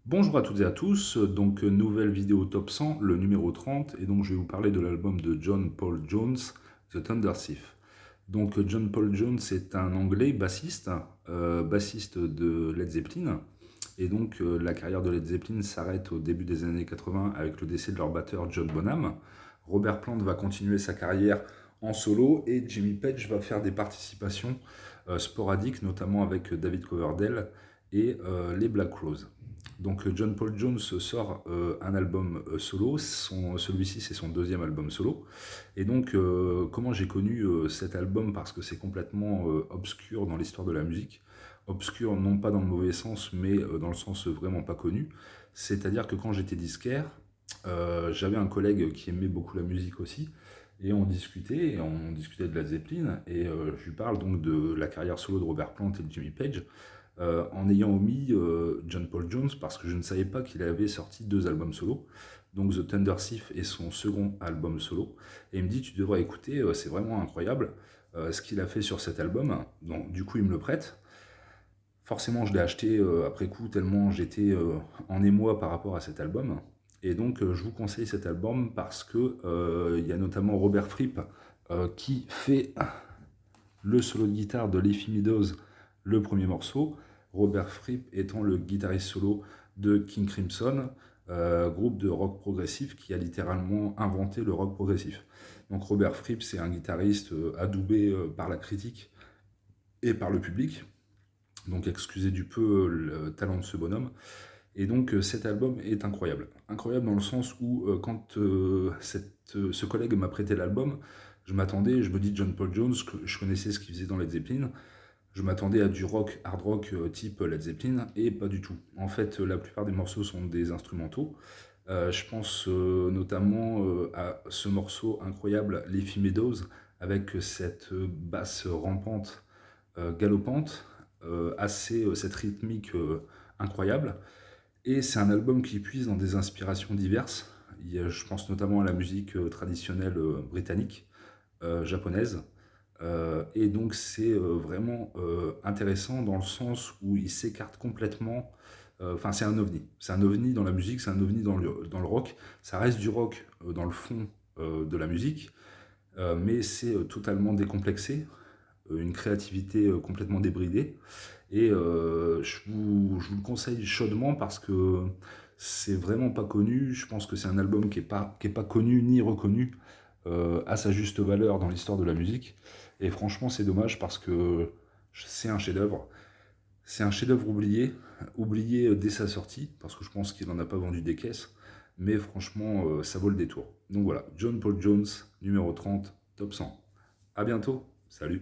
Bonjour à toutes et à tous, donc nouvelle vidéo top 100, le numéro 30, et donc je vais vous parler de l'album de John Paul Jones, The Thunder Thief. Donc John Paul Jones est un Anglais bassiste, bassiste de Led Zeppelin, et donc la carrière de Led Zeppelin s'arrête au début des années 80 avec le décès de leur batteur John Bonham. Robert Plant va continuer sa carrière en solo, et Jimmy Page va faire des participations sporadiques, notamment avec David Coverdale et les Black Crowes. Donc John Paul Jones sort un album solo, celui-ci c'est son deuxième album solo. Et donc comment j'ai connu cet album, parce que c'est complètement obscur dans l'histoire de la musique. Obscur non pas dans le mauvais sens, mais dans le sens vraiment pas connu. C'est-à-dire que quand j'étais disquaire, j'avais un collègue qui aimait beaucoup la musique aussi, et on discutait de la Zeppelin, et je lui parle donc de la carrière solo de Robert Plant et de Jimmy Page, en ayant omis John Paul Jones, parce que je ne savais pas qu'il avait sorti deux albums solo, donc The Thunder Thief est son second album solo, et il me dit tu devrais écouter, c'est vraiment incroyable ce qu'il a fait sur cet album. Donc du coup il me le prête. Forcément je l'ai acheté après coup, tellement j'étais en émoi par rapport à cet album, et donc je vous conseille cet album parce que il y a notamment Robert Fripp qui fait le solo de guitare de Leafy Meadows, le premier morceau, Robert Fripp étant le guitariste solo de King Crimson, groupe de rock progressif qui a littéralement inventé le rock progressif. Donc Robert Fripp, c'est un guitariste adoubé par la critique et par le public, donc excusez du peu le talent de ce bonhomme. Et donc cet album est incroyable. Incroyable dans le sens où quand ce collègue m'a prêté l'album, je m'attendais, je me dis John Paul Jones, que je connaissais ce qu'il faisait dans Led Zeppelin, je m'attendais à du rock, hard rock type Led Zeppelin, et pas du tout. En fait, la plupart des morceaux sont des instrumentaux. Je pense notamment à ce morceau incroyable, Leafy Meadows, avec cette basse rampante, galopante, cette rythmique incroyable. Et c'est un album qui puise dans des inspirations diverses. Je pense notamment à la musique traditionnelle britannique, japonaise. Et donc c'est vraiment intéressant dans le sens où il s'écarte complètement. Enfin, c'est un ovni. C'est un ovni dans la musique, c'est un ovni dans le rock. Ça reste du rock dans le fond de la musique, mais c'est totalement décomplexé, une créativité complètement débridée. Et je vous le conseille chaudement parce que c'est vraiment pas connu. Je pense que c'est un album qui est pas connu ni reconnu à sa juste valeur dans l'histoire de la musique. Et franchement, c'est dommage parce que c'est un chef-d'œuvre. C'est un chef-d'œuvre oublié, oublié dès sa sortie, parce que je pense qu'il n'en a pas vendu des caisses. Mais franchement, ça vaut le détour. Donc voilà, John Paul Jones, numéro 30, top 100. À bientôt, salut.